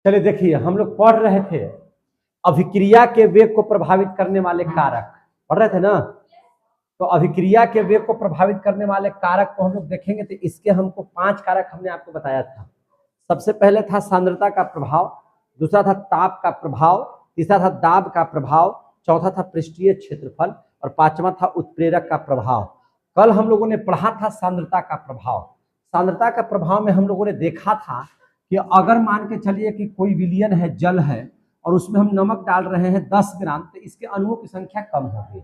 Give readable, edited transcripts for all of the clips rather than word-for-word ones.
चलिए देखिए, हम लोग पढ़ रहे थे अभिक्रिया के वेग को प्रभावित करने वाले कारक, पढ़ रहे थे ना। तो अभिक्रिया के वेग को प्रभावित करने वाले कारक को हम लोग देखेंगे तो इसके हमको 5 कारक हमने आपको बताया था। सबसे पहले था सांद्रता का प्रभाव, दूसरा था ताप का प्रभाव, तीसरा था दाब का प्रभाव, चौथा था पृष्ठीय क्षेत्रफल और पांचवा था उत्प्रेरक का प्रभाव। कल हम लोगों ने पढ़ा था सांद्रता का प्रभाव। सांद्रता का प्रभाव में हम लोगों ने देखा था कि अगर मान के चलिए कि कोई विलयन है, जल है, और उसमें हम नमक डाल रहे हैं 10 ग्राम, तो इसके अणुओं की संख्या कम होगी।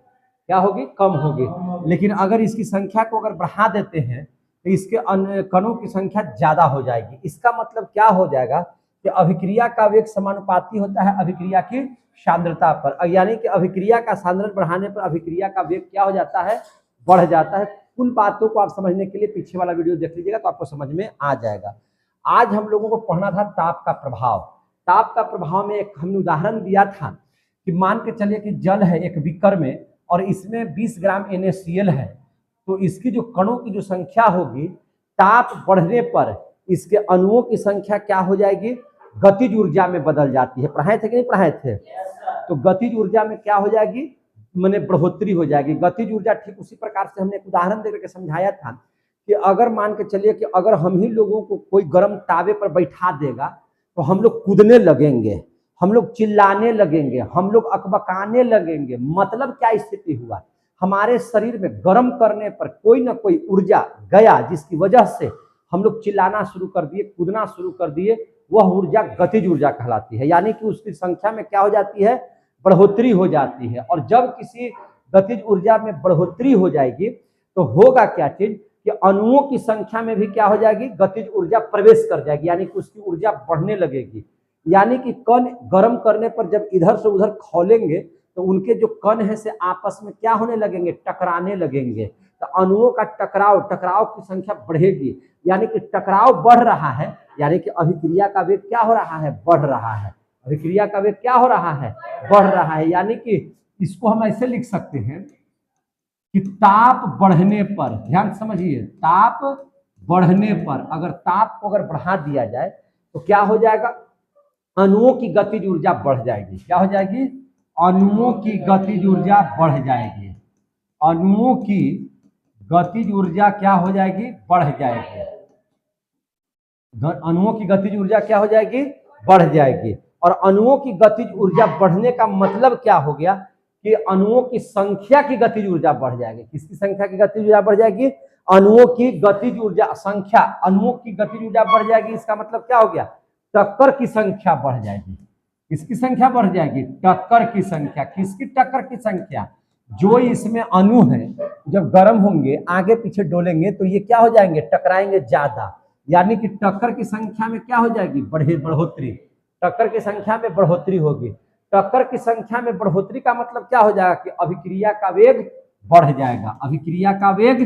क्या होगी? कम होगी। लेकिन अगर इसकी संख्या को अगर बढ़ा देते हैं तो इसके कणों की संख्या ज्यादा हो जाएगी। इसका मतलब क्या हो जाएगा कि अभिक्रिया का वेग समानुपाती होता है अभिक्रिया की सांद्रता पर, यानी कि अभिक्रिया का सांद्रण बढ़ाने पर अभिक्रिया का वेग क्या हो जाता है? बढ़ जाता है। कुल बातों को आप समझने के लिए पीछे वाला वीडियो देख लीजिएगा तो आपको समझ में आ जाएगा। आज हम लोगों को पढ़ना था ताप का प्रभाव। ताप का प्रभाव में एक हमने उदाहरण दिया था कि मान के चलिए कि जल है एक बीकर में और इसमें 20 ग्राम NaCl है, तो इसकी जो कणों की जो संख्या होगी, ताप बढ़ने पर इसके अणुओं की संख्या क्या हो जाएगी? गतिज ऊर्जा में बदल जाती है। पढ़ाए थे कि नहीं पढ़ाए थे? तो गतिज ऊर्जा में क्या हो जाएगी? माने बढ़ोतरी हो जाएगी। गतिज ऊर्जा ठीक उसी प्रकार से हमने एक उदाहरण देकर के समझाया था कि अगर मान के चलिए कि अगर हम ही लोगों को कोई गर्म तावे पर बैठा देगा तो हम लोग कूदने लगेंगे, हम लोग चिल्लाने लगेंगे, हम लोग अकबकाने लगेंगे। मतलब क्या स्थिति हुआ? हमारे शरीर में गर्म करने पर कोई ना कोई ऊर्जा गया जिसकी वजह से हम लोग चिल्लाना शुरू कर दिए, कूदना शुरू कर दिए। वह ऊर्जा गतिज ऊर्जा कहलाती है, यानी कि उसकी संख्या में क्या हो जाती है? बढ़ोतरी हो जाती है। और जब किसी गतिज ऊर्जा में बढ़ोतरी हो जाएगी तो होगा क्या चीज कि अणुओं की संख्या में भी क्या हो जाएगी? गतिज ऊर्जा प्रवेश कर जाएगी, यानी कि उसकी ऊर्जा बढ़ने लगेगी। यानी कि कण गर्म करने पर जब इधर से उधर खोलेंगे तो उनके जो कण है से आपस में क्या होने लगेंगे? टकराने लगेंगे। तो अणुओं का टकराव की संख्या बढ़ेगी, यानी कि टकराव बढ़ रहा है, यानी कि अभिक्रिया का वेग क्या हो रहा है? बढ़ रहा है। अभिक्रिया का वेग क्या हो रहा है? बढ़ रहा है। यानी कि इसको हम ऐसे लिख सकते हैं कि ताप बढ़ने पर, ध्यान समझिए, ताप बढ़ने पर अगर ताप को अगर बढ़ा दिया जाए तो क्या हो जाएगा? अणुओं की गतिज ऊर्जा बढ़ जाएगी। क्या हो जाएगी? अणुओं की गतिज ऊर्जा बढ़ जाएगी। अणुओं की गतिज ऊर्जा क्या हो जाएगी? बढ़ जाएगी। अणुओं की गतिज ऊर्जा क्या हो जाएगी? बढ़ जाएगी। और अणुओं की गतिज ऊर्जा बढ़ने का मतलब क्या हो गया कि अणुओं की संख्या की गतिज ऊर्जा बढ़ जाएगी। किसकी संख्या की गतिज ऊर्जा बढ़ जाएगी? अणुओं की गतिज ऊर्जा संख्या, अणुओं की गतिज ऊर्जा बढ़ जाएगी। इसका मतलब क्या हो गया? टक्कर की संख्या बढ़ जाएगी। किसकी संख्या बढ़ जाएगी? टक्कर की संख्या। किसकी टक्कर की संख्या? जो इसमें अणु है जब गर्म होंगे, आगे पीछे डोलेंगे तो ये क्या हो जाएंगे? टकराएंगे ज्यादा, यानी कि टक्कर की संख्या में क्या हो जाएगी? बढ़ोतरी। टक्कर की संख्या में बढ़ोतरी होगी। टक्कर की संख्या में बढ़ोतरी का मतलब क्या हो जाएगा कि अभिक्रिया का वेग बढ़ जाएगा। अभिक्रिया का वेग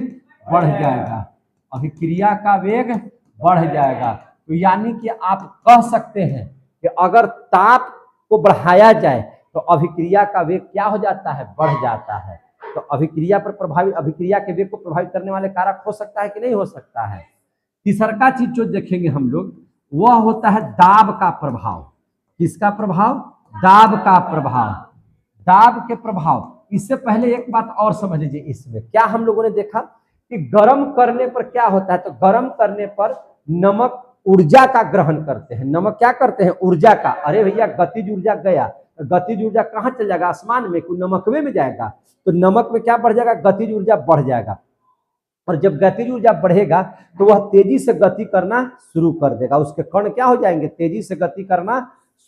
बढ़ जाएगा। अभिक्रिया का वेग बढ़ जाएगा। तो यानी कि आप कह सकते हैं कि अगर ताप को बढ़ाया जाए तो अभिक्रिया का वेग क्या हो जाता है? बढ़ जाता है। तो अभिक्रिया पर प्रभावित, अभिक्रिया के वेग को प्रभावित करने वाले कारक हो सकता है कि नहीं हो सकता है? तीसरा चीज जो देखेंगे हम लोग वह होता है दाब का प्रभाव। किसका प्रभाव? दाब का प्रभाव। दाब के प्रभाव। इससे पहले एक बात और समझ लीजिए, इसमें क्या हम लोगों ने देखा कि गर्म करने पर क्या होता है? तो गर्म करने पर नमक ऊर्जा का ग्रहण करते हैं। नमक क्या करते हैं? ऊर्जा का। अरे भैया, गतिज ऊर्जा गया, गतिज ऊर्जा कहाँ चल जाएगा? आसमान में, कोई नमकवे में जाएगा। तो नमक में क्या बढ़ जाएगा? गतिज ऊर्जा बढ़ जाएगा। और जब गतिज ऊर्जा बढ़ेगा तो वह तेजी से गति करना शुरू कर देगा। उसके कण क्या हो जाएंगे? तेजी से गति करना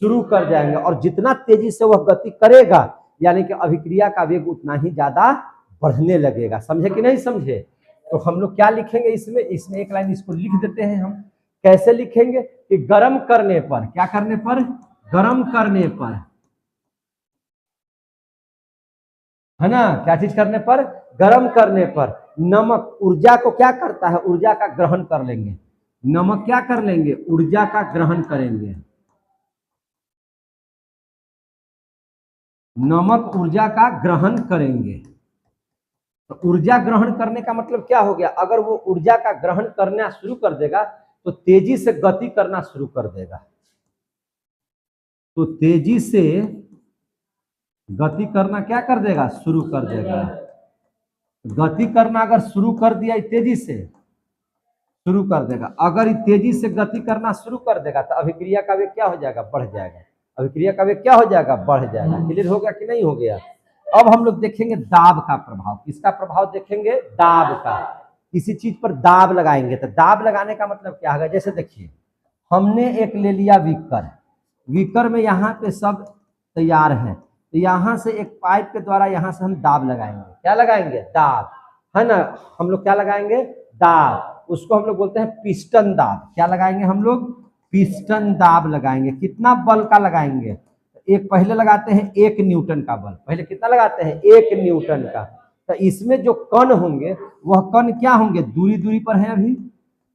शुरू कर जाएंगे। और जितना तेजी से वह गति करेगा यानी कि अभिक्रिया का वेग उतना ही ज्यादा बढ़ने लगेगा। समझे कि नहीं समझे? तो हम लोग क्या लिखेंगे इसमें? इसमें एक लाइन इसको लिख देते हैं हम। कैसे लिखेंगे कि गर्म करने पर, क्या करने पर? गर्म करने पर, है ना? क्या चीज करने पर? गर्म करने पर नमक ऊर्जा को क्या करता है? ऊर्जा का ग्रहण कर लेंगे। नमक क्या कर लेंगे? ऊर्जा का ग्रहण करेंगे। नमक ऊर्जा का ग्रहण करेंगे। तो ऊर्जा ग्रहण करने का मतलब क्या हो गया? अगर वो ऊर्जा का ग्रहण करना शुरू कर देगा तो तेजी से गति करना शुरू कर देगा। तो तेजी से गति करना क्या कर देगा, शुरू कर देगा। गति करना अगर शुरू कर दिया तेजी से शुरू कर देगा, अगर तेजी से गति करना शुरू कर देगा तो अभिक्रिया का वेग क्या हो जाएगा, बढ़ जाएगा। अभिक्रिया का वेग क्या हो जाएगा, बढ़ जाएगा। क्लियर हो गया कि नहीं हो गया। अब हम लोग देखेंगे दाब का प्रभाव। किसका प्रभाव देखेंगे, दाब का। किसी चीज पर दाब लगाएंगे तो दाब लगाने का मतलब क्या होगा, जैसे देखिए हमने एक ले लिया बीकर, बीकर में यहाँ पे सब तैयार है, तो यहाँ से एक पाइप के द्वारा यहाँ से हम दाब लगाएंगे। क्या लगाएंगे, दाब, है ना। हम लोग क्या लगाएंगे, दाब। उसको हम लोग बोलते हैं पिस्टन दाब। क्या लगाएंगे हम लोग, पिस्टन दाब लगाएंगे। कितना बल का लगाएंगे, एक पहले लगाते हैं 1 न्यूटन का बल। पहले कितना लगाते हैं, 1 न्यूटन का। तो इसमें जो कण होंगे वह कण क्या होंगे, दूरी दूरी पर है। अभी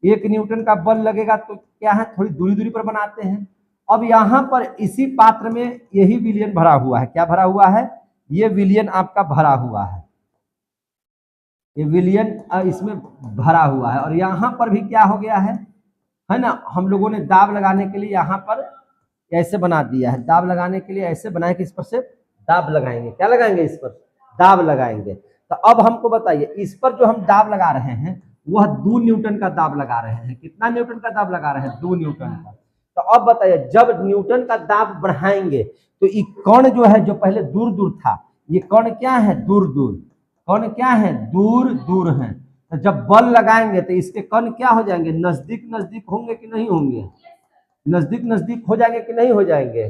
1 न्यूटन का बल लगेगा तो क्या है, थोड़ी दूरी दूरी पर बनाते हैं। अब यहाँ पर इसी पात्र में यही विलयन भरा हुआ है। क्या भरा हुआ है, ये विलयन आपका भरा हुआ है, ये विलयन इसमें भरा हुआ है। और यहाँ पर भी क्या हो गया है ना, हम लोगों ने दाब लगाने के लिए यहाँ पर ऐसे बना दिया है। दाब लगाने के लिए ऐसे बनाए कि इस पर से दाब लगाएंगे। क्या लगाएंगे, इस पर दाब लगाएंगे। तो अब हमको बताइए, इस पर जो हम दाब लगा रहे हैं वह 2 न्यूटन का दाब लगा रहे हैं। कितना न्यूटन का दाब लगा रहे हैं, 2 न्यूटन का। तो अब बताइए, जब न्यूटन का दाब बढ़ाएंगे तो ये कण जो है, जो पहले दूर दूर था, ये कण क्या है, दूर दूर। कण क्या है, दूर दूर है। तो जब बल लगाएंगे तो इसके कण क्या हो जाएंगे, नजदीक नजदीक होंगे कि नहीं होंगे, नजदीक नजदीक हो जाएंगे कि नहीं हो जाएंगे।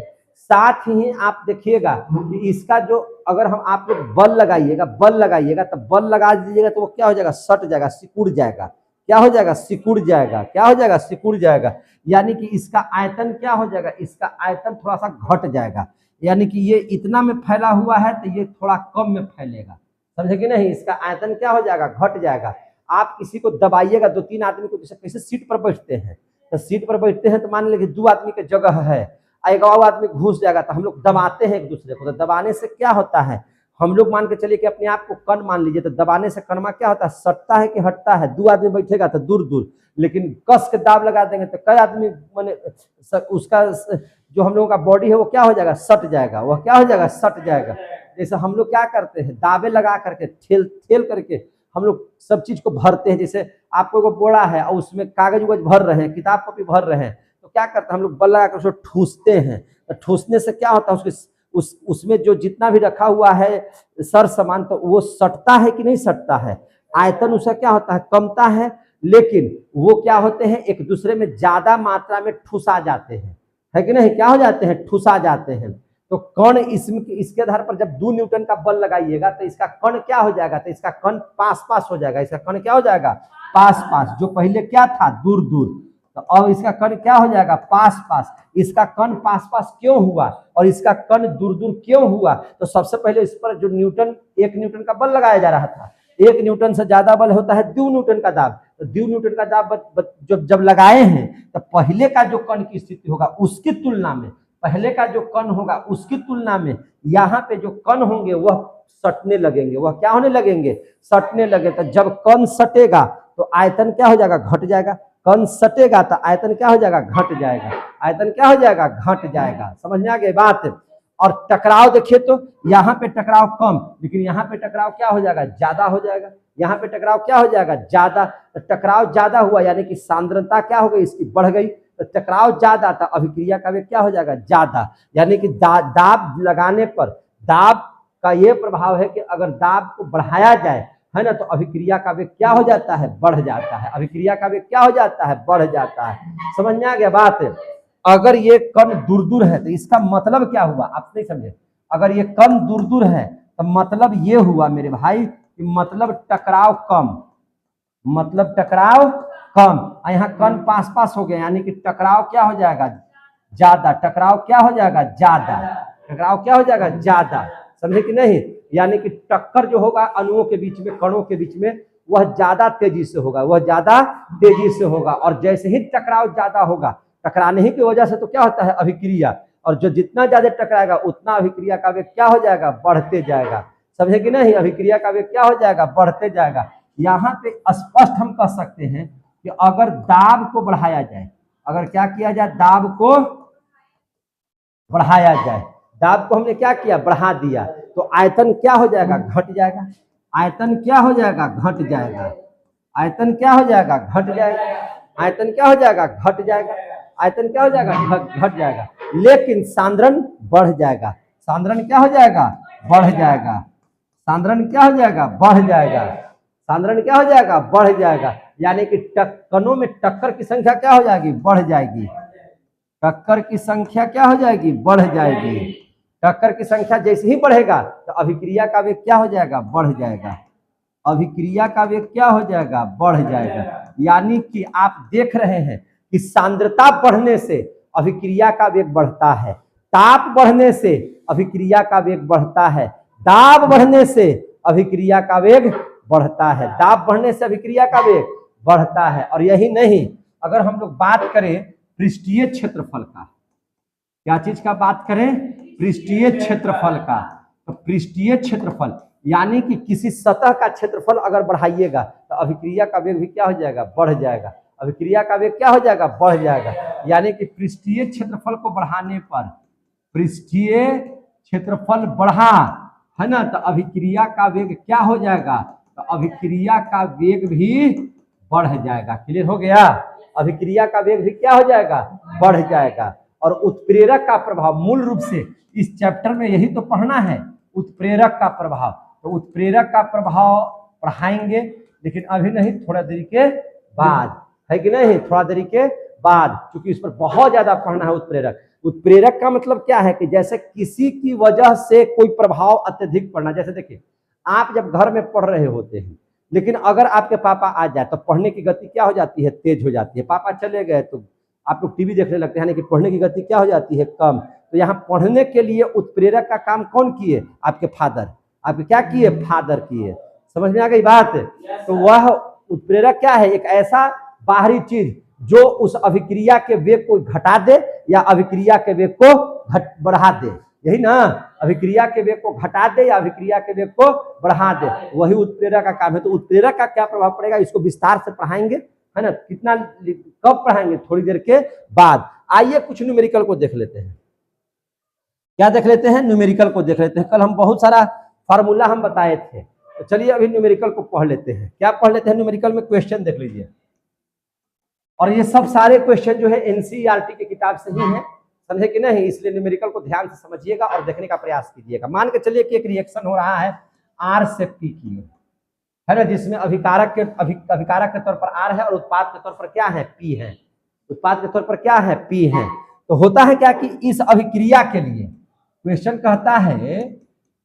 साथ ही आप देखिएगा कि इसका जो, अगर हम आप लोग बल लगाइएगा, बल लगाइएगा तो बल लगा दीजिएगा तो वो क्या हो जाएगा, सट जाएगा, सिकुड़ जाएगा। क्या हो जाएगा, सिकुड़ जाएगा। क्या हो जाएगा, सिकुड़ जाएगा। यानी कि इसका आयतन क्या हो जाएगा, इसका आयतन थोड़ा सा घट जाएगा। यानी कि ये इतना में फैला हुआ है तो ये थोड़ा कम में फैलेगा। समझे कि नहीं, इसका आयतन क्या हो जाएगा, घट जाएगा। आप किसी को दबाइएगा, 2-3 आदमी को, जैसे कैसे सीट पर बैठते हैं, तो सीट पर बैठते हैं तो मान लीजिए 2 आदमी की जगह है, एक और आदमी घुस जाएगा तो हम लोग दबाते हैं एक दूसरे को। तो दबाने से क्या होता है, हम लोग मान के चलिए कि अपने आप को कण मान लीजिए, तो दबाने से कणमा क्या होता है, सटता है कि हटता है। 2 आदमी बैठेगा तो दूर दूर, लेकिन कस के दाब लगा देंगे तो कई आदमी माने उसका जो हम लोगों का बॉडी है वो क्या हो जाएगा, सट जाएगा। वह क्या हो जाएगा, सट जाएगा। जैसे हम लोग क्या करते हैं, दाबे लगा करके ठेल ठेल करके हम लोग सब चीज को भरते हैं। जैसे आपको वो बोरा है और उसमें कागज उगज भर रहे हैं, किताब कॉपी भर रहे हैं, तो क्या करते हैं हम लोग, बल लगा कर उसको ठूसते हैं। तो ठूसने से क्या होता है, उसमें जो जितना भी रखा हुआ है सर सामान, तो वो सटता है कि नहीं सटता है, आयतन उसका क्या होता है, कमता है। लेकिन वो क्या होते हैं, एक दूसरे में ज्यादा मात्रा में ठूसा जाते हैं, है कि नहीं, क्या हो जाते हैं, ठूसा जाते हैं। तो कण इसके आधार पर जब 2 न्यूटन का बल लगाइएगा तो इसका कण क्या हो जाएगा, तो इसका कण पास पास हो जाएगा। इसका कण क्या हो जाएगा, पास पास। जो पहले क्या था, दूर दूर, तो अब इसका कण क्या हो जाएगा, पास पास। इसका कण पास पास क्यों हुआ और इसका कण दूर दूर क्यों हुआ, तो सबसे पहले इस पर जो 1 न्यूटन का बल लगाया जा रहा था, 1 न्यूटन से ज्यादा बल होता है 2 न्यूटन का दाब। तो 2 न्यूटन का दाब जब लगाए हैं तो पहले का जो कण की स्थिति होगा उसकी तुलना में, पहले का जो कण होगा उसकी तुलना में यहाँ पे जो कण होंगे वह सटने लगेंगे। वह क्या होने लगेंगे, सटने लगे। तो जब कण सटेगा तो आयतन क्या हो जाएगा, घट जाएगा। कण सटेगा तो आयतन क्या हो जाएगा, घट जाएगा। आयतन क्या हो जाएगा, घट जाएगा। समझ में आ गई बात। और टकराव देखिए तो यहाँ पे टकराव कम, लेकिन यहाँ पे टकराव क्या हो जाएगा, ज्यादा हो जाएगा। यहाँ पे टकराव क्या हो जाएगा, ज्यादा। तो टकराव ज्यादा हुआ यानी कि सांद्रता क्या हो गई, इसकी बढ़ गई। तो टकराव ज्यादा था, अभिक्रिया का वेग क्या हो जाएगा, ज्यादा। यानी कि दाब लगाने पर, दाब का ये प्रभाव है कि अगर दाब को बढ़ाया जाए, है ना, तो अभिक्रिया का वेग क्या हो जाता है, बढ़ जाता है। अभिक्रिया का वेग क्या हो जाता है, बढ़ जाता है। समझ में आ गया बात। अगर ये कण दूर दूर है तो इसका मतलब क्या हुआ, आप नहीं समझे। अगर ये कण दूर दूर है तो मतलब ये हुआ मेरे भाई कि मतलब टकराव कम, मतलब टकराव कम। यहाँ कण पास पास हो गया यानी कि टकराव क्या हो जाएगा, ज्यादा। टकराव क्या हो जाएगा, ज्यादा। टकराव क्या हो जाएगा, ज्यादा। समझे कि नहीं। यानी कि टक्कर जो होगा अणुओं के बीच में, कणों के बीच में, वह ज्यादा तेजी से होगा, वह ज्यादा तेजी से होगा। और जैसे ही टकराव ज्यादा होगा, टकराने ही की वजह से तो क्या होता है, अभिक्रिया। और जो जितना ज्यादा टकराएगा उतना अभिक्रिया का वेग क्या हो जाएगा, बढ़ते जाएगा। समझे कि नहीं। अभिक्रिया का वेग क्या हो जाएगा, बढ़ते जाएगा। यहाँ पे स्पष्ट हम कह सकते हैं कि अगर दाब को बढ़ाया जाए, अगर क्या किया जाए, दाब को बढ़ाया जाए। दाब को हमने क्या किया, बढ़ा दिया, तो आयतन क्या हो जाएगा, घट जाएगा। आयतन क्या हो जाएगा, घट जाएगा। आयतन क्या हो जाएगा, घट जाएगा। आयतन क्या हो जाएगा, घट जाएगा। आयतन क्या हो जाएगा, घट जाएगा। लेकिन सांद्रण बढ़ जाएगा। सांद्रण क्या हो जाएगा, बढ़ जाएगा। सांद्रण क्या हो जाएगा, बढ़ जाएगा। सांद्रण क्या हो जाएगा, बढ़ जाएगा। यानी कि कणों में टक्कर की संख्या क्या हो जाएगी, बढ़ जाएगी। टक्कर की संख्या क्या हो जाएगी, बढ़ जाएगी। टक्कर की संख्या जैसे ही बढ़ेगा तो अभिक्रिया का वेग क्या हो जाएगा, बढ़ जाएगा। अभिक्रिया का वेग क्या हो जाएगा, बढ़ जाएगा। यानी कि आप देख रहे हैं कि सांद्रता बढ़ने से अभिक्रिया का वेग बढ़ता है, ताप बढ़ने से अभिक्रिया का वेग बढ़ता है, दाब बढ़ने से अभिक्रिया का वेग बढ़ता है। दाब बढ़ने से अभिक्रिया का वेग बढ़ता है। और यही नहीं, अगर हम लोग बात करें पृष्ठीय क्षेत्रफल का, क्या चीज का बात करें, पृष्ठीय क्षेत्रफल का, तो पृष्ठीय क्षेत्रफल यानी कि किसी सतह का क्षेत्रफल अगर बढ़ाइएगा तो अभिक्रिया का वेग भी क्या हो जाएगा, बढ़ जाएगा। अभिक्रिया का वेग क्या हो जाएगा, बढ़ जाएगा। यानी कि पृष्ठीय क्षेत्रफल को बढ़ाने पर, पृष्ठीय क्षेत्रफल बढ़ा है ना, तो अभिक्रिया का वेग क्या हो जाएगा, तो अभिक्रिया का वेग भी बढ़ जाएगा। क्लियर हो गया, अभिक्रिया का वेग भी क्या हो जाएगा, बढ़ जाएगा। और उत्प्रेरक का प्रभाव, मूल रूप से इस चैप्टर में यही तो पढ़ना है, उत्प्रेरक का प्रभाव। तो उत्प्रेरक का प्रभाव पढ़ाएंगे, लेकिन अभी नहीं, थोड़ा देरी के बाद, है कि नहीं, थोड़ा देरी के बाद, क्योंकि इस पर बहुत ज्यादा पढ़ना है उत्प्रेरक। उत्प्रेरक का मतलब क्या है कि जैसे किसी की वजह से कोई प्रभाव अत्यधिक पड़ना। जैसे देखिए, आप जब घर में पढ़ रहे होते हैं, लेकिन अगर आपके पापा आ जाए तो पढ़ने की गति क्या हो जाती है, तेज हो जाती है। पापा चले गए तो आप लोग टीवी देखने लगते हैं, यानी कि पढ़ने की गति क्या हो जाती है, कम। तो यहाँ पढ़ने के लिए उत्प्रेरक का काम कौन किए, आपके फादर। आपके क्या किए, फादर किए। समझ में आ गई बात। तो वह उत्प्रेरक क्या है, एक ऐसा बाहरी चीज जो उस अभिक्रिया के वेग को घटा दे या अभिक्रिया के वेग को बढ़ा दे। यही ना, अभिक्रिया के वेग को घटा दे या अभिक्रिया के वेग को बढ़ा दे, वही उत्प्रेरक का काम है। तो उत्प्रेरक का क्या प्रभाव पड़ेगा, इसको विस्तार से पढ़ाएंगे, है ना। कितना, कब पढ़ाएंगे, थोड़ी देर के बाद। आइए कुछ न्यूमेरिकल को देख लेते हैं। क्या देख लेते हैं, न्यूमेरिकल को देख लेते हैं। कल हम बहुत सारा फार्मूला हम बताए थे, तो चलिए अभी न्यूमेरिकल को पढ़ लेते हैं। क्या पढ़ लेते हैं, न्यूमेरिकल में क्वेश्चन देख लीजिए। और ये सब सारे क्वेश्चन जो है एनसीईआरटी की किताब से ही है, समझे कि नहीं। इसलिए न्यूमेरिकल को ध्यान से समझिएगा और देखने का प्रयास कीजिएगा। मान के चलिए कि एक रिएक्शन हो रहा है आर से पी की, है ना, जिसमें अभिकारक के तौर पर आर है और उत्पाद के तौर पर क्या है, पी है। उत्पाद के तौर पर क्या है, पी है। तो होता है क्या कि इस अभिक्रिया के लिए, क्वेश्चन कहता है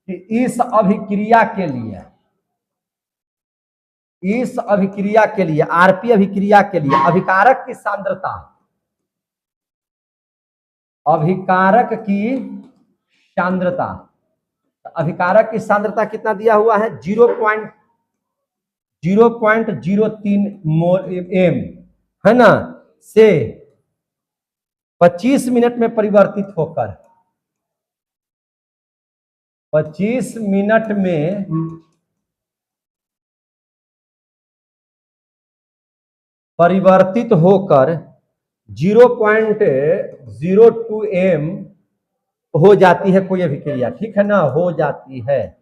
कि इस अभिक्रिया के लिए, इस अभिक्रिया के लिए, आरपी अभिक्रिया के लिए अभिकारक की सांद्रता, अभिकारक की सांद्रता, अभिकारक की सांद्रता कितना दिया हुआ है, 0.03 एम, है ना, से 25 मिनट में परिवर्तित होकर, 25 मिनट में परिवर्तित होकर 0.02 एम हो जाती है कोई अभिक्रिया, ठीक है ना, हो जाती है।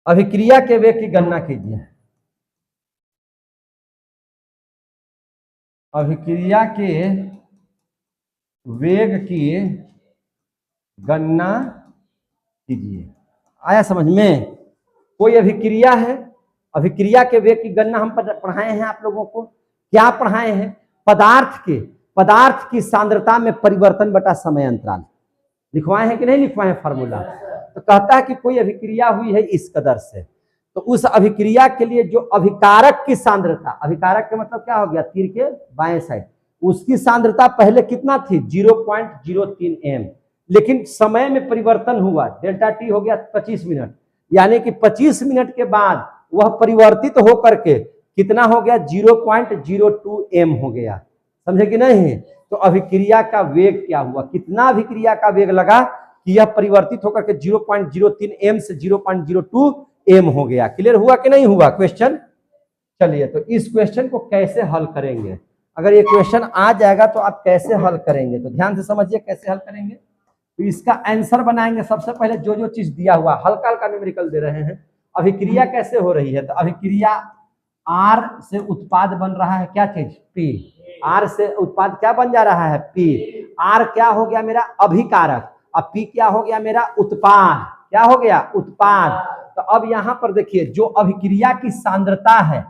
अभिक्रिया के वेग की गणना कीजिए। अभिक्रिया के वेग की गणना कीजिए। आया समझ में। कोई अभिक्रिया है, अभिक्रिया के वेग की गणना हम पढ़ाए हैं आप लोगों को। क्या पढ़ाए हैं, पदार्थ की सांद्रता में परिवर्तन बटा समय अंतराल लिखवाए हैं कि नहीं लिखवाए हैं फार्मूला। तो कहता है कि कोई अभिक्रिया हुई है इस कदर से, तो उस अभिक्रिया के लिए जो अभिकारक की सांद्रता, अभिकारक का मतलब क्या हो गया, तीर के बाएं साइड, उसकी सांद्रता पहले कितना थी, 0.03 एम, लेकिन समय में परिवर्तन हुआ, डेल्टा टी हो गया 25 मिनट, यानी कि 25 मिनट के बाद वह परिवर्तित होकर के कितना हो गया, 0.02 एम हो गया। समझे कि नहीं। तो अभिक्रिया का वेग क्या हुआ, कितना अभिक्रिया का वेग लगा कि यह परिवर्तित होकर के 0.03 एम से 0.02 एम हो गया। क्लियर हुआ कि नहीं हुआ क्वेश्चन। चलिए तो इस क्वेश्चन को कैसे हल करेंगे, अगर ये क्वेश्चन आ जाएगा तो आप कैसे हल करेंगे, तो ध्यान से समझिए कैसे हल करेंगे। तो इसका आंसर बनाएंगे सबसे पहले जो जो चीज दिया हुआ, हल्का हल्का न्यूमेरिकल दे रहे हैं। अभिक्रिया कैसे हो रही है, तो अभिक्रिया आर से उत्पाद बन रहा है क्या चीज, पी। आर से उत्पाद क्या बन जा रहा है, पी। आर क्या हो गया मेरा अभिकारक, अब पी क्या हो गया मेरा उत्पाद, क्या हो गया उत्पाद। तो अब यहां पर देखिए जो अभिक्रिया की सांद्रता है,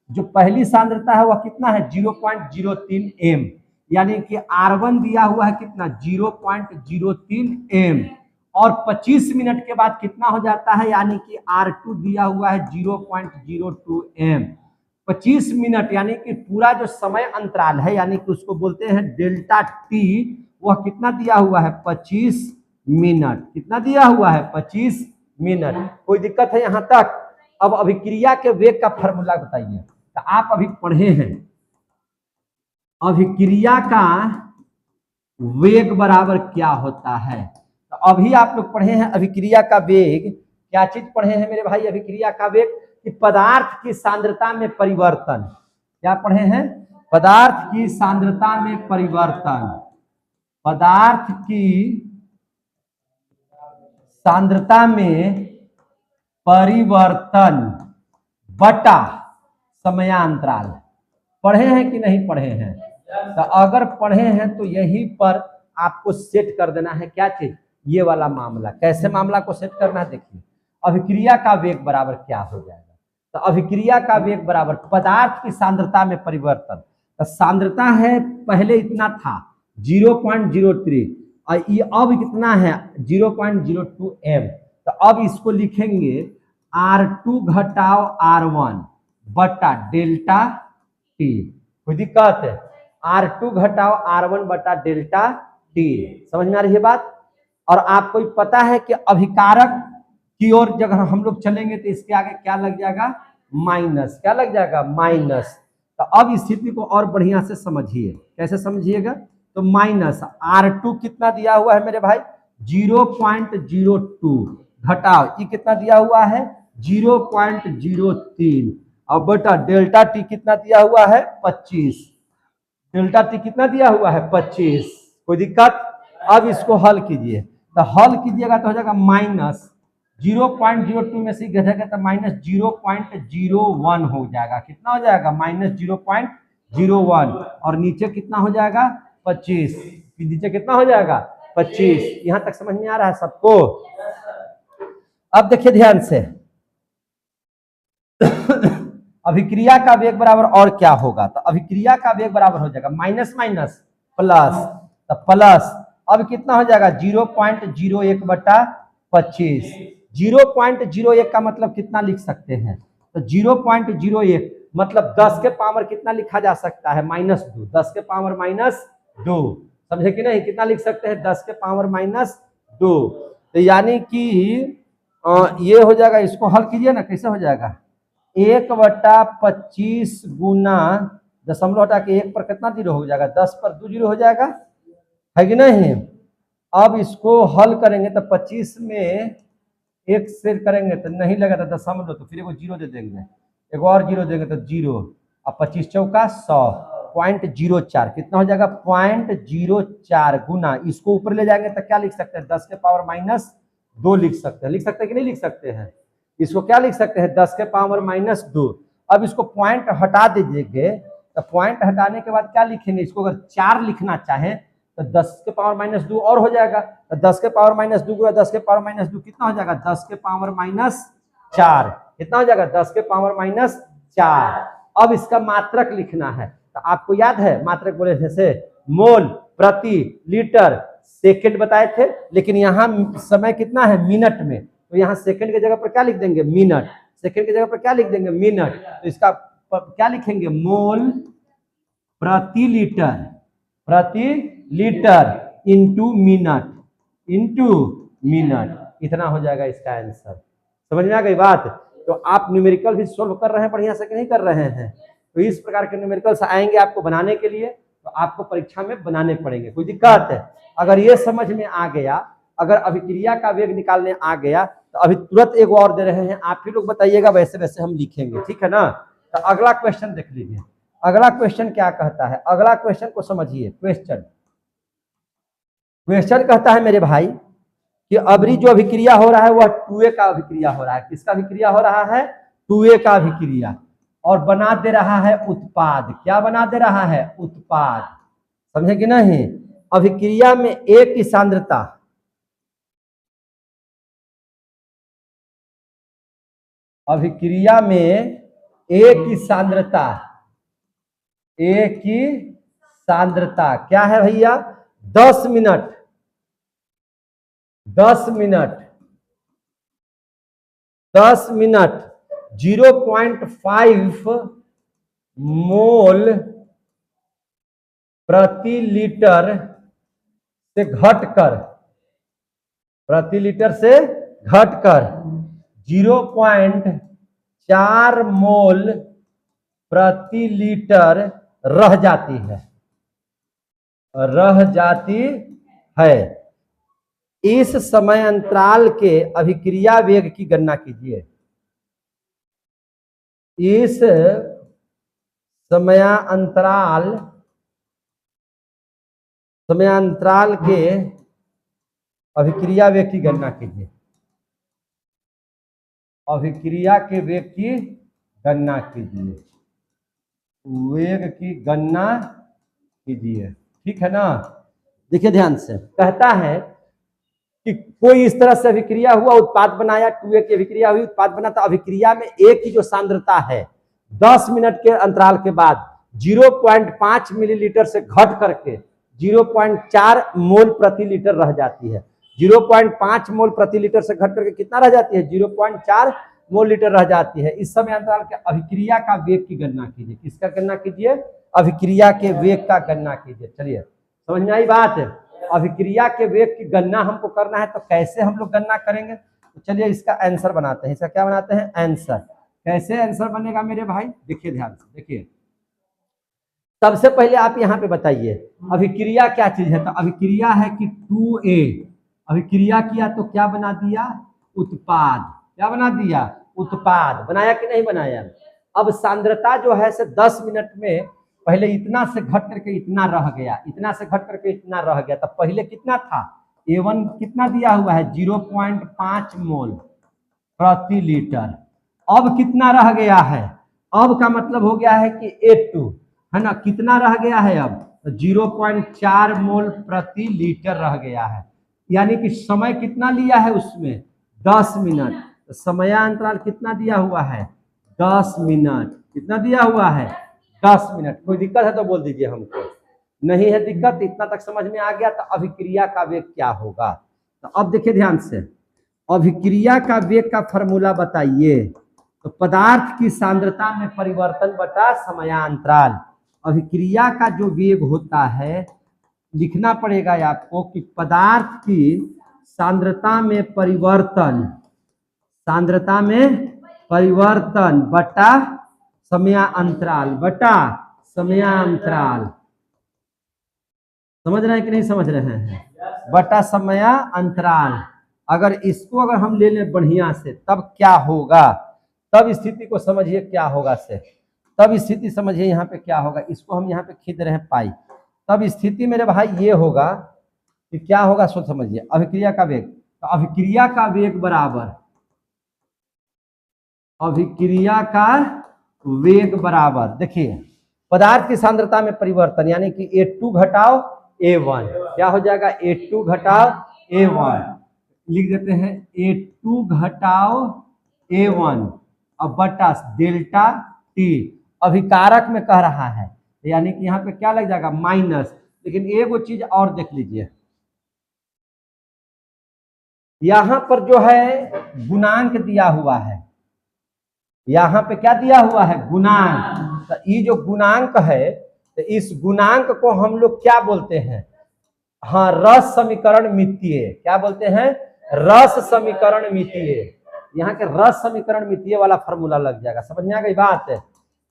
जो पहली सांद्रता है वह कितना है 0.03 m, यानी कि R1 दिया हुआ है कितना 0.03 m, और 25 मिनट के बाद कितना हो जाता है, यानी कि R2 दिया हुआ है 0.02 m। 25 मिनट यानी कि पूरा जो समय अंतराल है, यानी कि उसको बोलते हैं डेल्टा टी, वह कितना दिया हुआ है 25 मिनट। कितना दिया हुआ है 25 मिनट। कोई दिक्कत है यहां तक। अब अभिक्रिया के वेग का फॉर्मूला बताइए। तो आप अभी पढ़े हैं अभिक्रिया का वेग बराबर क्या होता है, तो अभी आप लोग पढ़े हैं अभिक्रिया का वेग। क्या चीज पढ़े हैं मेरे भाई, अभिक्रिया का वेग कि पदार्थ की सांद्रता में परिवर्तन। क्या पढ़े हैं, पदार्थ की सांद्रता में परिवर्तन। पदार्थ की सांद्रता में परिवर्तन बटा समयांतराल। पढ़े हैं कि नहीं पढ़े हैं, तो अगर पढ़े हैं तो यहीं पर आपको सेट कर देना है क्या चीज, ये वाला मामला। कैसे मामला को सेट करना है, देखिए अभिक्रिया का वेग बराबर क्या हो जाएगा, तो अभिक्रिया का वेग बराबर पदार्थ की सांद्रता में परिवर्तन। तो सांद्रता है पहले इतना था 0.03, और ये अब कितना है 0.02 m। तो अब इसको लिखेंगे R2 घटाओ R1 बटा डेल्टा टी। कोई दिक्कत है, R2 घटाओ R1 बटा डेल्टा टी। समझ में आ रही है बात। और आपको पता है कि अभिकारक की ओर जब हम लोग चलेंगे तो इसके आगे क्या लग जाएगा, माइनस। क्या लग जाएगा, माइनस। तो अब स्थिति को और बढ़िया से समझिए। कैसे समझिएगा, तो माइनस R2 कितना दिया हुआ है मेरे भाई 0.02 घटाओ ये कितना दिया हुआ है 0.03, और बटा डेल्टा टी कितना दिया हुआ है 25। डेल्टा टी कितना दिया हुआ है 25। कोई दिक्कत। अब इसको हल कीजिए, तो हल कीजिएगा तो हो जाएगा माइनस 0.02 में से घटेगा तो माइनस 0.01 हो जाएगा। कितना हो जाएगा, माइनस 0.01, और नीचे कितना हो जाएगा 25। नीचे कितना हो जाएगा 25। यहां तक समझ में आ रहा है सबको। अब देखिए ध्यान से अभिक्रिया का वेग बराबर और क्या होगा, तो अभिक्रिया का वेग बराबर हो जाएगा माइनस माइनस प्लस, तो प्लस अब कितना हो जाएगा 0.01 बटा 25। 0.01 का मतलब कितना लिख सकते हैं, तो 0.01 मतलब 10 के पावर कितना लिखा जा सकता है -2। 10 के पावर -2, समझे कि नहीं, कितना लिख सकते हैं 10 के पावर -2। तो यानी कि ये हो जाएगा, इसको हल कीजिए ना, कैसे हो जाएगा 1/25 गुना दशमलव हटा के 1 पर कितना जीरो हो जाएगा, 10 पर 2 जीरो हो जाएगा, है कि नहीं। अब इसको हल करेंगे तो 25 में 1 से करेंगे तो नहीं लगेगा दशमलव, तो फिर एगो जीरो दे देंगे, एगो और जीरो देंगे तो जीरो, अब 25 चौका 100, 0.04 कितना हो जाएगा 0.04 गुना, इसको ऊपर ले जाएंगे तो क्या लिख सकते हैं 10 के पावर -2 लिख सकते हैं। लिख सकते हैं कि नहीं लिख सकते हैं, इसको क्या लिख सकते हैं 10 के पावर -2। अब इसको पॉइंट हटा दीजिएगा, तो पॉइंट हटाने के बाद क्या लिखेंगे, इसको अगर 4 लिखना चाहें तो 10 के पावर -2 और हो जाएगा, तो 10 के पावर -2 गुना 10 के पावर -2 कितना हो जाएगा 10 के पावर -4। कितना हो जाएगा 10 के पावर -4। अब इसका मात्रक लिखना है, तो आपको याद है मात्रक बोले थे मोल प्रति लीटर सेकंड बताए थे, लेकिन यहाँ समय कितना है मिनट में, तो यहाँ सेकंड की जगह पर क्या लिख देंगे मिनट, सेकंड की जगह पर क्या लिख देंगे मिनट। तो इसका क्या लिखेंगे मोल प्रति लीटर इंटू मिनट, इतना हो जाएगा इसका आंसर। समझ में आ गई बात। तो आप न्यूमेरिकल भी सोल्व कर रहे हैं बढ़िया से कि नहीं कर रहे हैं, तो इस प्रकार के न्यूमेरिकल्स आएंगे आपको बनाने के लिए, तो आपको परीक्षा में बनाने पड़ेंगे। कोई दिक्कत है, अगर ये समझ में आ गया, अगर अभिक्रिया का वेग निकालने आ गया, तो अभी तुरंत एक और दे रहे हैं, आप ही लोग बताइएगा, वैसे वैसे हम लिखेंगे, ठीक है ना। तो अगला क्वेश्चन देख लीजिए, अगला क्वेश्चन क्या कहता है, अगला क्वेश्चन को समझिए। क्वेश्चन कहता है मेरे भाई कि अबरी जो अभिक्रिया हो रहा है वह 2A का अभिक्रिया हो रहा है। किसका अभिक्रिया हो रहा है? 2A का अभिक्रिया, और बना दे रहा है उत्पाद। क्या बना दे रहा है? उत्पाद। समझे कि नहीं? अभिक्रिया में A की सांद्रता, अभिक्रिया में A की सांद्रता, A की सांद्रता क्या है भैया? 10 मिनट 0.5 मोल प्रति लीटर से घटकर 0.4 मोल प्रति लीटर रह जाती है। इस समय अंतराल के अभिक्रिया वेग की गणना कीजिए। इस समयांतराल के अभिक्रिया वेग की गणना कीजिए। अभिक्रिया के वेग की गणना कीजिए, वेग की गणना कीजिए। ठीक है ना? देखिए ध्यान से, कहता है कि कोई इस तरह से अभिक्रिया हुआ, उत्पाद बनाया, 2A की अभिक्रिया हुई, उत्पाद बना, तो अभिक्रिया में A की जो सांद्रता है 10 मिनट के अंतराल के बाद 0.5 मिलीलीटर से घट करके 0.4 मोल प्रति लीटर रह जाती है। 0.5 मोल प्रति लीटर से घट करके कितना रह जाती है? 0.4 मोल लीटर रह जाती है। इस समय अंतराल के अभिक्रिया का वेग की गणना कीजिए। किसका गणना कीजिए? अभिक्रिया के वेग का गणना कीजिए। चलिए, समझ में आई बात? अभिक्रिया के वेग की गणना हमको करना है, तो कैसे हम लोग गणना करेंगे? तो चलिए इसका आंसर बनाते हैं। इसका क्या बनाते हैं? आंसर। कैसे आंसर बनेगा मेरे भाई? देखिए ध्यान से, देखिए सबसे पहले आप यहाँ पे बताइए अभिक्रिया क्या चीज है। तो अभिक्रिया है कि 2A अभिक्रिया किया तो क्या बना दिया? उत्पाद। क्या बना दिया? उत्पाद। बनाया कि नहीं बनाया? अब सांद्रता जो है से 10 मिनट में पहले इतना से घट करके इतना रह गया, इतना से घट करके इतना रह गया। तो पहले कितना था? A1 कितना दिया हुआ है? 0.5 मोल प्रति लीटर। अब कितना रह गया है? अब का मतलब हो गया है कि A2 है ना, कितना रह गया है? अब 0.4 मोल प्रति लीटर रह गया है। यानी कि समय कितना लिया है उसमें? 10 मिनट। तो समयांतराल कितना दिया हुआ है? 10 मिनट। कितना दिया हुआ है? 10 मिनट। कोई दिक्कत है तो बोल दीजिए हमको। नहीं है दिक्कत? इतना तक समझ में आ गया? तो अभिक्रिया का वेग क्या होगा? तो अब देखिए ध्यान से, अभिक्रिया का वेग का फॉर्मूला बताइए। तो पदार्थ की सांद्रता में परिवर्तन बटा समयांतराल। अभिक्रिया का जो वेग होता है, लिखना पड़ेगा आपको कि पदार्थ की सांद्रता में परिवर्तन, सांद्रता में परिवर्तन बटा समयांतराल, बटा समयांतराल। समझ रहे हैं कि नहीं समझ रहे हैं? बटा समयांतराल। अगर इसको अगर हम ले लें बढ़िया से, तब क्या होगा? तब स्थिति को समझिए क्या होगा से, तब स्थिति समझिए यहाँ पे क्या होगा। इसको हम यहाँ पे खींच रहे हैं पाई। तब स्थिति मेरे भाई ये होगा कि क्या होगा, सोच समझिए। अभिक्रिया का वेग, तो अभिक्रिया का वेग बराबर, अभिक्रिया का वेग बराबर, देखिए पदार्थ की सांद्रता में परिवर्तन, यानी कि A2 घटाओ A1। क्या हो जाएगा? A2 घटाओ A1। लिख देते हैं A2 घटाओ A1 अब बटा डेल्टा T। अभिकारक में कह रहा है, यानी कि यहाँ पे क्या लग जाएगा? माइनस। लेकिन एक वो चीज और देख लीजिए, यहां पर जो है गुणांक दिया हुआ है। यहाँ पे क्या दिया हुआ है? गुणांक। तो ये जो गुणांक है, तो इस गुणांक को हम लोग क्या बोलते हैं? हाँ, रस समीकरण मितीय। क्या बोलते हैं? रस समीकरण मितीय। यहाँ के रस समीकरण मितीय वाला फॉर्मूला लग जाएगा। समझ में आ गई बात?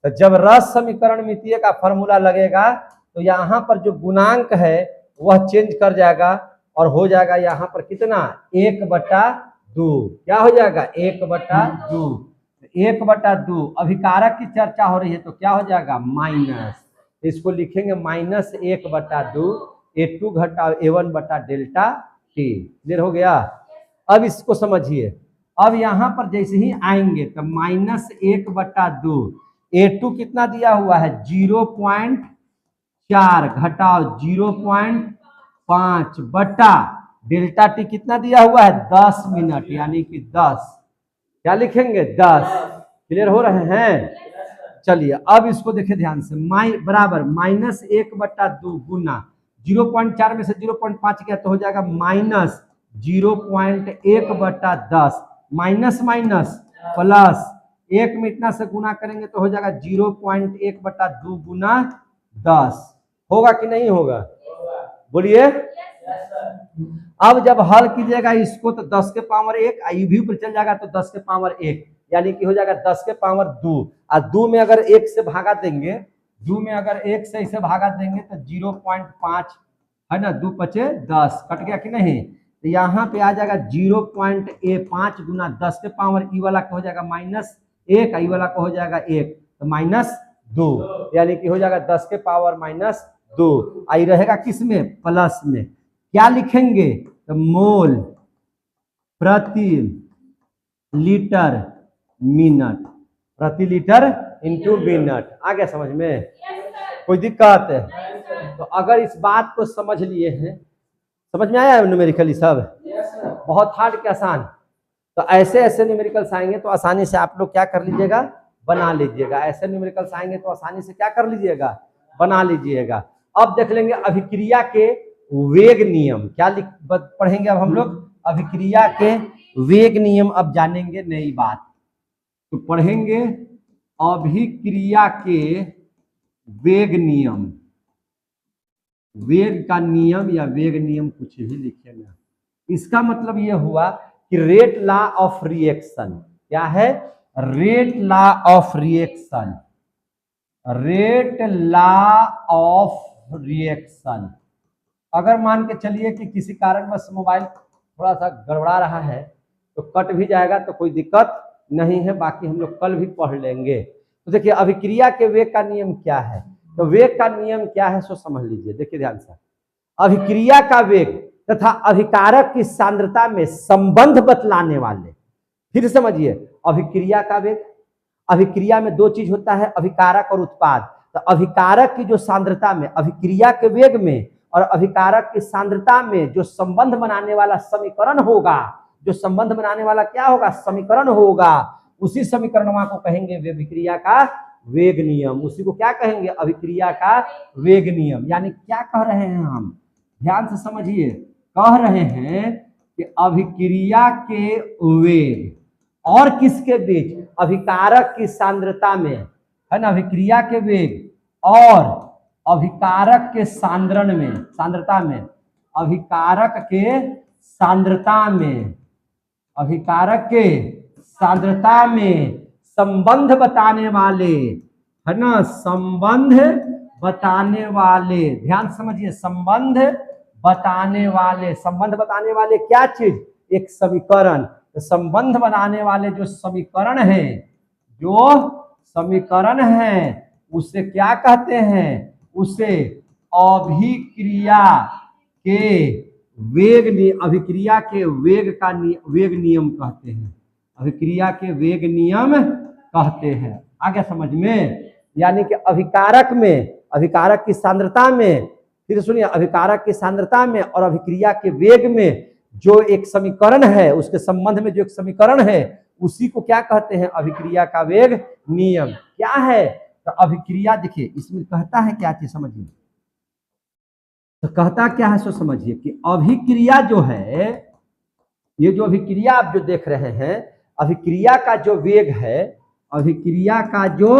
तो जब रस समीकरण मितीय का फॉर्मूला लगेगा, तो यहाँ पर जो गुणांक है वह चेंज कर जाएगा और हो जाएगा यहाँ पर कितना? 1/2। क्या हो जाएगा? 1/2। 1/2 अभिकारक की चर्चा हो रही है तो क्या हो जाएगा माइनस, इसको लिखेंगे -1/2 A2 घटाओ A1 बटा डेल्टा टी। क्लियर हो गया। अब इसको समझिए, अब यहां पर जैसे ही आएंगे तो -1/2 A2 कितना दिया हुआ है 0.4 घटाओ 0.5 बटा डेल्टा टी कितना दिया हुआ है 10 मिनट, यानी कि 10, क्या लिखेंगे 10। क्लियर हो रहे हैं। चलिए अब इसको देखिए ध्यान से, बराबर -1/2 गुना 0.4 में से 0.5 गया तो हो जाएगा -0.1/10, माइनस माइनस प्लस 1 में इतना से गुना करेंगे तो हो जाएगा 0.1/2 गुना 10। होगा कि नहीं होगा, बोलिए। अब जब हल कीजिएगा इसको तो 10 के पावर 1, ये भी ऊपर चल जाएगा तो 10 के पावर 1, यानी कि हो जाएगा 10 के पावर 2। और 2 में अगर 1 से भागा देंगे, 2 में अगर 1 से इसे भागा देंगे तो 0.5 है ना, 2 पचे 10, कट गया कि नहीं। तो यहाँ पे आ जाएगा 0.5 गुना 10 के पावर ई वाला का हो जाएगा -1, ई वाला का हो जाएगा 1, तो -2, यानी कि हो जाएगा 10 के पावर -2। आई रहेगा किस में, प्लस में। क्या लिखेंगे तो मोल प्रति लीटर मिनट, प्रति लीटर इंटू मिनट। आ गया समझ में, कोई दिक्कत है? तो अगर इस बात को समझ लिए हैं, समझ में आया न्यूमेरिकल सब, बहुत हार्ड के आसान। तो ऐसे ऐसे न्यूमेरिकल्स आएंगे तो आसानी से आप लोग क्या कर लीजिएगा, बना लीजिएगा। ऐसे न्यूमेरिकल्स आएंगे तो आसानी से क्या कर लीजिएगा, बना लीजिएगा। अब देख लेंगे अभिक्रिया के वेग नियम, क्या पढ़ेंगे अब हम लोग, अभिक्रिया के वेग नियम। अब जानेंगे नई बात, तो पढ़ेंगे अभिक्रिया के वेग नियम, वेग का नियम या वेग नियम कुछ भी लिखेगा। इसका मतलब यह हुआ कि रेट लॉ ऑफ रिएक्शन, क्या है, rate law of reaction, rate law of reaction. अगर मान के चलिए कि किसी कारणवश मोबाइल थोड़ा सा गड़बड़ा रहा है तो कट भी जाएगा तो कोई दिक्कत नहीं है, बाकी हम लोग कल भी पढ़ लेंगे। तो देखिए अभिक्रिया के वेग का नियम क्या है, तो वेग का नियम क्या है सो समझ लीजिए। देखिए ध्यान से, अभिक्रिया का वेग तथा अभिकारक की सांद्रता में संबंध बतलाने वाले, फिर समझिए, अभिक्रिया का वेग, अभिक्रिया में दो चीज होता है, अभिकारक और उत्पाद। तो अभिकारक की जो सांद्रता में, अभिक्रिया के वेग में और अभिकारक की सांद्रता में जो संबंध बनाने वाला समीकरण होगा, जो संबंध बनाने वाला क्या होगा, समीकरण होगा, उसी समीकरण को कहेंगे अभिक्रिया का वेग नियम। उसी को क्या कहेंगे, अभिक्रिया का वेग नियम। यानी क्या कह रहे हैं हम, ध्यान से समझिए, कह रहे हैं कि अभिक्रिया के वेग और किसके बीच, अभिकारक की सांद्रता में, है ना, अभिक्रिया के वेग और अभिकारक के सांद्रण में, सांद्रता में, अभिकारक के सांद्रता में, अभिकारक के सांद्रता में संबंध बताने वाले, है ना, संबंध बताने वाले, ध्यान समझिए, संबंध बताने वाले, संबंध बताने वाले क्या चीज, एक समीकरण। तो संबंध बनाने वाले जो समीकरण है, जो समीकरण है उसे क्या कहते हैं, उसे अभिक्रिया के वेग, अभिक्रिया के वेग का वेग नियम कहते हैं, अभिक्रिया के वेग नियम कहते हैं। आगे समझ में, यानी कि अभिकारक में, अभिकारक की सांद्रता में, फिर सुनिए, अभिकारक की सांद्रता में और अभिक्रिया के वेग में जो एक समीकरण है, उसके संबंध में जो एक समीकरण है, उसी को क्या कहते हैं, अभिक्रिया का वेग नियम। क्या है, तो अभिक्रिया, देखिए इसमें कहता है क्या चीज समझिए, तो कहता क्या है सो समझिए कि अभिक्रिया जो है, ये जो अभिक्रिया आप जो देख रहे हैं, अभिक्रिया का जो वेग है, अभिक्रिया का जो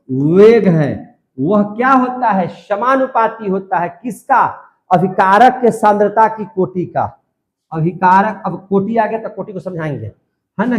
वेग है वह क्या होता है, समानुपाती होता है किसका, अभिकारक के सांद्रता की कोटि का। अभिकारक, अब कोटि आ गया तो कोटि को समझाएंगे, है ना,